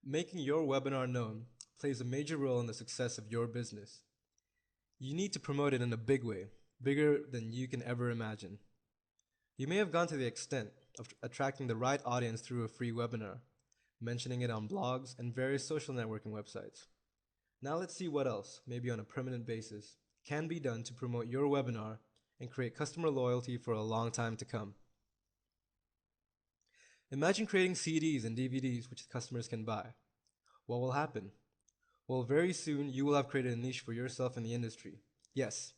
Making your webinar known plays a major role in the success of your business. You need to promote it in a big way, bigger than you can ever imagine. You may have gone to the extent of attracting the right audience through a free webinar, mentioning it on blogs and various social networking websites. Now let's see what else, maybe on a permanent basis, can be done to promote your webinar and create customer loyalty for a long time to come. Imagine creating CDs and DVDs which customers can buy. What will happen? Well, very soon you will have created a niche for yourself in the industry. Yes,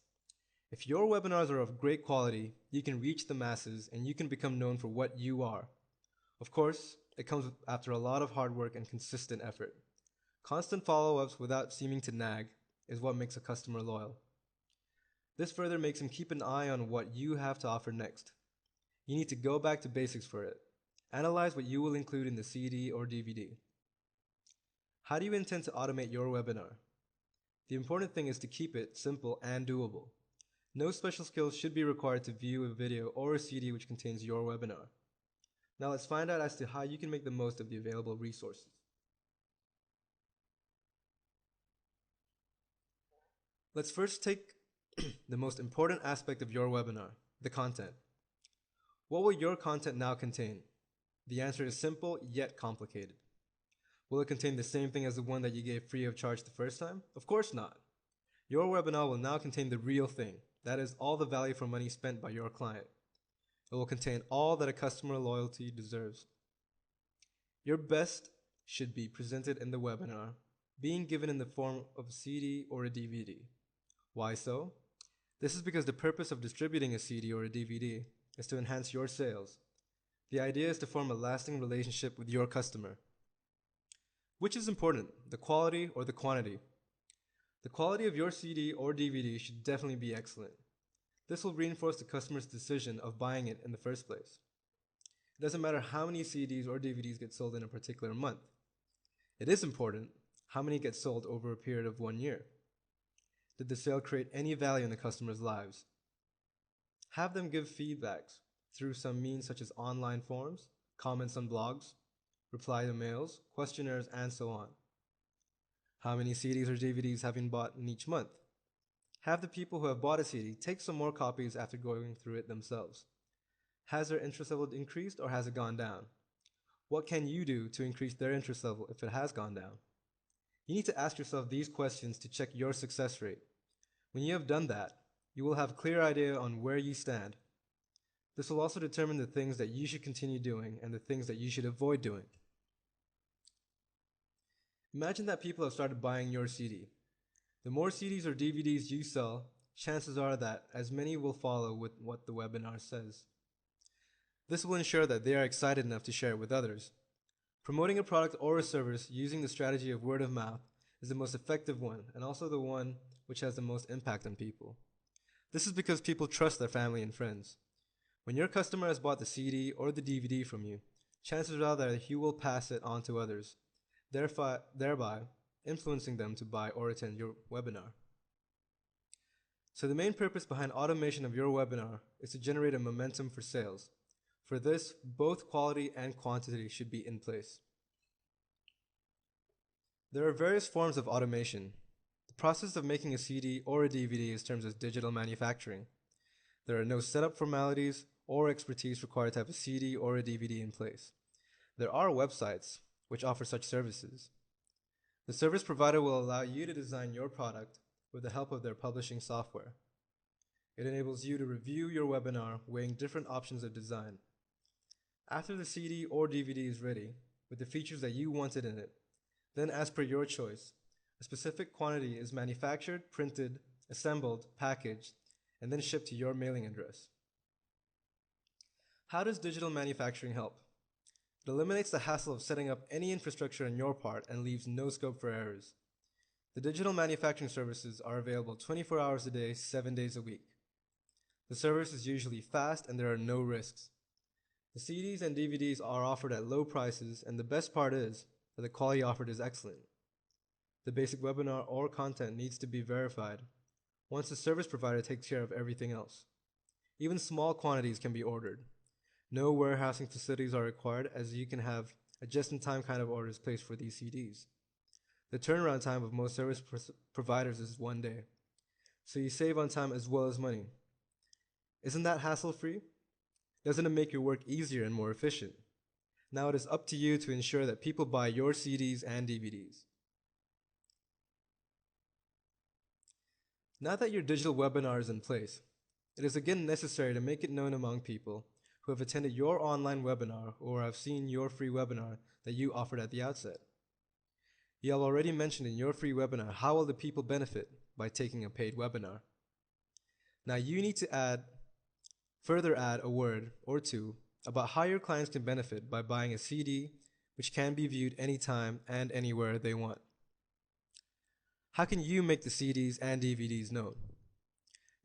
if your webinars are of great quality, you can reach the masses and you can become known for what you are. Of course, it comes after a lot of hard work and consistent effort. Constant follow-ups without seeming to nag is what makes a customer loyal. This further makes him keep an eye on what you have to offer next. You need to go back to basics for it. Analyze what you will include in the CD or DVD. How do you intend to automate your webinar? The important thing is to keep it simple and doable. No special skills should be required to view a video or a CD which contains your webinar. Now let's find out as to how you can make the most of the available resources. Let's first take the most important aspect of your webinar, the content. What will your content now contain? The answer is simple yet complicated. Will it contain the same thing as the one that you gave free of charge the first time? Of course not. Your webinar will now contain the real thing, that is all the value for money spent by your client. It will contain all that a customer loyalty deserves. Your best should be presented in the webinar, being given in the form of a CD or a DVD. Why so? This is because the purpose of distributing a CD or a DVD is to enhance your sales. The idea is to form a lasting relationship with your customer. Which is important, the quality or the quantity? The quality of your CD or DVD should definitely be excellent. This will reinforce the customer's decision of buying it in the first place. It doesn't matter how many CDs or DVDs get sold in a particular month. It is important how many get sold over a period of 1 year. Did the sale create any value in the customer's lives? Have them give feedbacks through some means such as online forums, comments on blogs, reply to mails, questionnaires, and so on. How many CDs or DVDs have been bought in each month? Have the people who have bought a CD take some more copies after going through it themselves. Has their interest level increased or has it gone down? What can you do to increase their interest level if it has gone down? You need to ask yourself these questions to check your success rate. When you have done that, you will have a clear idea on where you stand. This will also determine the things that you should continue doing and the things that you should avoid doing. Imagine that people have started buying your CD. The more CDs or DVDs you sell, chances are that as many will follow with what the webinar says. This will ensure that they are excited enough to share it with others. Promoting a product or a service using the strategy of word of mouth is the most effective one and also the one which has the most impact on people. This is because people trust their family and friends. When your customer has bought the CD or the DVD from you, chances are that you will pass it on to others, thereby influencing them to buy or attend your webinar. So the main purpose behind automation of your webinar is to generate a momentum for sales. For this, both quality and quantity should be in place. There are various forms of automation. The process of making a CD or a DVD is termed as digital manufacturing. There are no setup formalities or expertise required to have a CD or a DVD in place. There are websites which offer such services. The service provider will allow you to design your product with the help of their publishing software. It enables you to review your webinar, weighing different options of design. After the CD or DVD is ready, with the features that you wanted in it, then as per your choice, a specific quantity is manufactured, printed, assembled, packaged, and then shipped to your mailing address. How does digital manufacturing help? It eliminates the hassle of setting up any infrastructure on your part and leaves no scope for errors. The digital manufacturing services are available 24 hours a day, 7 days a week. The service is usually fast and there are no risks. The CDs and DVDs are offered at low prices, and the best part is that the quality offered is excellent. The basic webinar or content needs to be verified. Once the service provider takes care of everything else. Even small quantities can be ordered. No warehousing facilities are required, as you can have a just-in-time kind of order is placed for these CDs. The turnaround time of most service providers is 1 day, so you save on time as well as money. Isn't that hassle-free? Doesn't it make your work easier and more efficient? Now it is up to you to ensure that people buy your CDs and DVDs. Now that your digital webinar is in place, it is again necessary to make it known among people who have attended your online webinar or have seen your free webinar that you offered at the outset. You have already mentioned in your free webinar how will the people benefit by taking a paid webinar. Now you need to further add a word or two about how your clients can benefit by buying a CD which can be viewed anytime and anywhere they want. How can you make the CDs and DVDs known?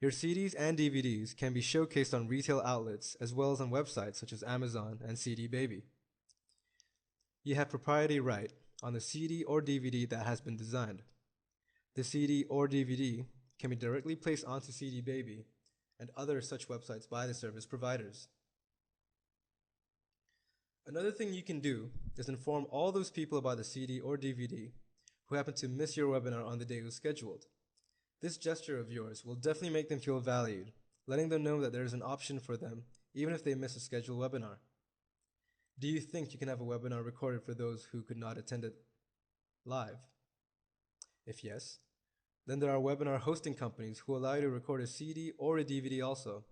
Your CDs and DVDs can be showcased on retail outlets as well as on websites such as Amazon and CD Baby. You have proprietary right on the CD or DVD that has been designed. The CD or DVD can be directly placed onto CD Baby and other such websites by the service providers. Another thing you can do is inform all those people about the CD or DVD who happen to miss your webinar on the day it was scheduled. This gesture of yours will definitely make them feel valued, letting them know that there is an option for them even if they miss a scheduled webinar. Do you think you can have a webinar recorded for those who could not attend it live? If yes, then there are webinar hosting companies who allow you to record a CD or a DVD also.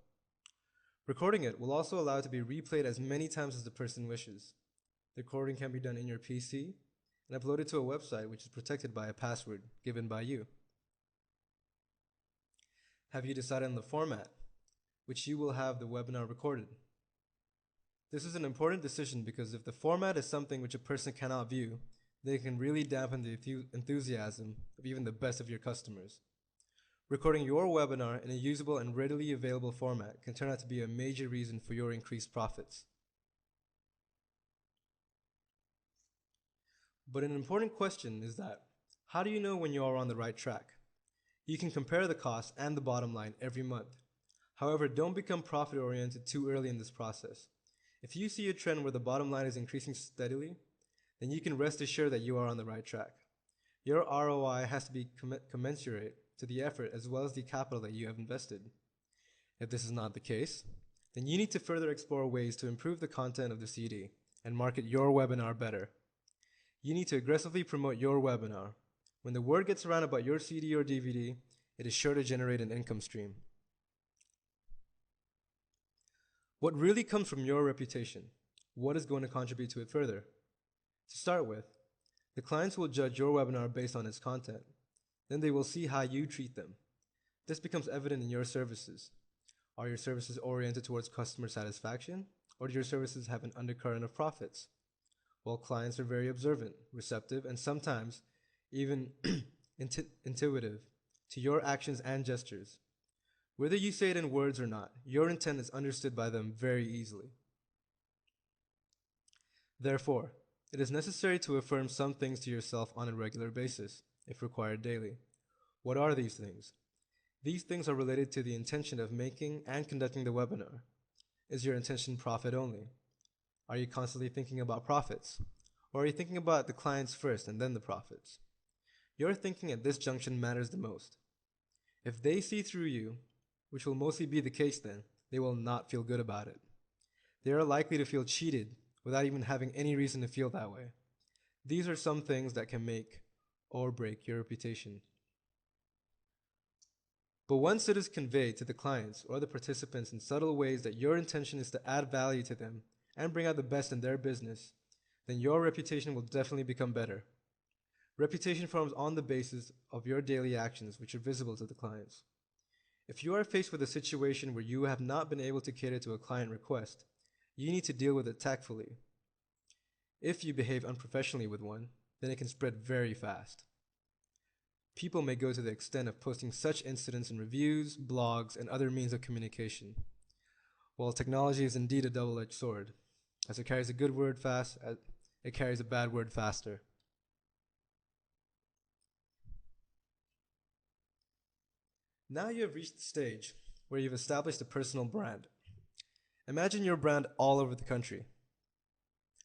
Recording it will also allow it to be replayed as many times as the person wishes. The recording can be done in your PC and uploaded to a website which is protected by a password given by you. Have you decided on the format which you will have the webinar recorded? This is an important decision because if the format is something which a person cannot view, then it can really dampen the enthusiasm of even the best of your customers. Recording your webinar in a usable and readily available format can turn out to be a major reason for your increased profits. But an important question is that, how do you know when you are on the right track? You can compare the cost and the bottom line every month. However, don't become profit-oriented too early in this process. If you see a trend where the bottom line is increasing steadily, then you can rest assured that you are on the right track. Your ROI has to be commensurate to the effort as well as the capital that you have invested. If this is not the case, then you need to further explore ways to improve the content of the CD and market your webinar better. You need to aggressively promote your webinar. When the word gets around about your CD or DVD, it is sure to generate an income stream. What really comes from your reputation? What is going to contribute to it further? To start with, the clients will judge your webinar based on its content. Then they will see how you treat them. This becomes evident in your services. Are your services oriented towards customer satisfaction, or do your services have an undercurrent of profits? Well, clients are very observant, receptive, and sometimes even intuitive to your actions and gestures. Whether you say it in words or not, your intent is understood by them very easily. Therefore, it is necessary to affirm some things to yourself on a regular basis, if required daily. What are these things? These things are related to the intention of making and conducting the webinar. Is your intention profit only? Are you constantly thinking about profits? Or are you thinking about the clients first and then the profits? Your thinking at this junction matters the most. If they see through you, which will mostly be the case then, they will not feel good about it. They are likely to feel cheated without even having any reason to feel that way. These are some things that can make or break your reputation. But once it is conveyed to the clients or the participants in subtle ways that your intention is to add value to them and bring out the best in their business, then your reputation will definitely become better. Reputation forms on the basis of your daily actions which are visible to the clients. If you are faced with a situation where you have not been able to cater to a client request, you need to deal with it tactfully. If you behave unprofessionally with one, then it can spread very fast. People may go to the extent of posting such incidents in reviews, blogs, and other means of communication. While technology is indeed a double-edged sword, as it carries a good word fast, it carries a bad word faster. Now you have reached the stage where you've established a personal brand. Imagine your brand all over the country.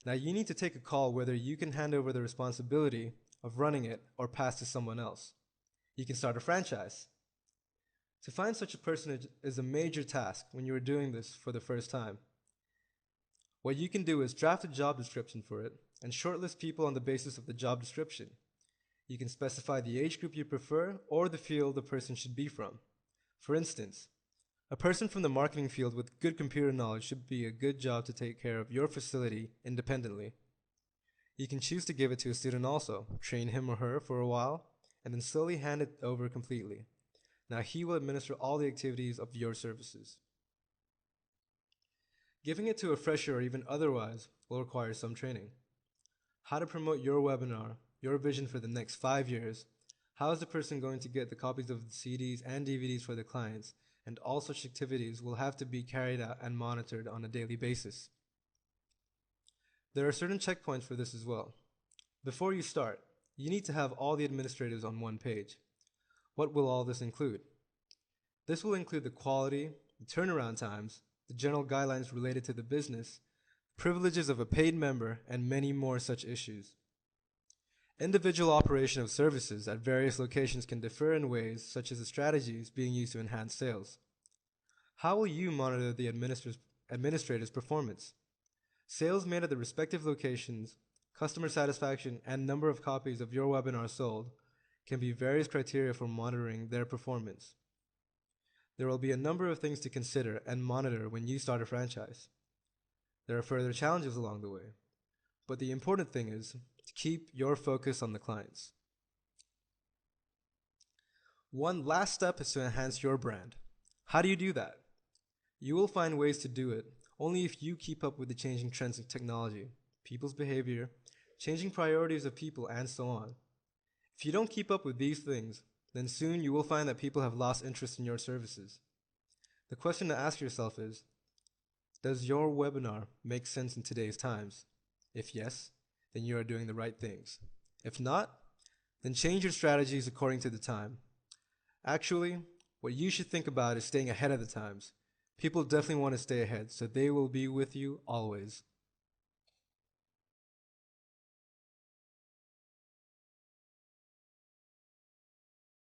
Now you need to take a call whether you can hand over the responsibility of running it or pass to someone else. You can start a franchise. To find such a person is a major task when you are doing this for the first time. What you can do is draft a job description for it and shortlist people on the basis of the job description. You can specify the age group you prefer or the field the person should be from. For instance, a person from the marketing field with good computer knowledge should be a good job to take care of your facility independently. You can choose to give it to a student also, train him or her for a while, and then slowly hand it over completely. Now he will administer all the activities of your services. Giving it to a fresher or even otherwise will require some training. How to promote your webinar, your vision for the next 5 years, how is the person going to get the copies of the CDs and DVDs for the clients, and all such activities will have to be carried out and monitored on a daily basis. There are certain checkpoints for this as well. Before you start, you need to have all the administrators on one page. What will all this include? This will include the quality, the turnaround times, the general guidelines related to the business, privileges of a paid member, and many more such issues. Individual operation of services at various locations can differ in ways such as the strategies being used to enhance sales. How will you monitor the administrator's performance? Sales made at the respective locations, customer satisfaction, and number of copies of your webinar sold can be various criteria for monitoring their performance. There will be a number of things to consider and monitor when you start a franchise. There are further challenges along the way, but the important thing is to keep your focus on the clients. One last step is to enhance your brand. How do you do that? You will find ways to do it only if you keep up with the changing trends in technology, people's behavior, changing priorities of people, and so on. If you don't keep up with these things, then soon you will find that people have lost interest in your services. The question to ask yourself is, does your webinar make sense in today's times? If yes, then you are doing the right things. If not, then change your strategies according to the time. Actually, what you should think about is staying ahead of the times. People definitely want to stay ahead, so they will be with you always.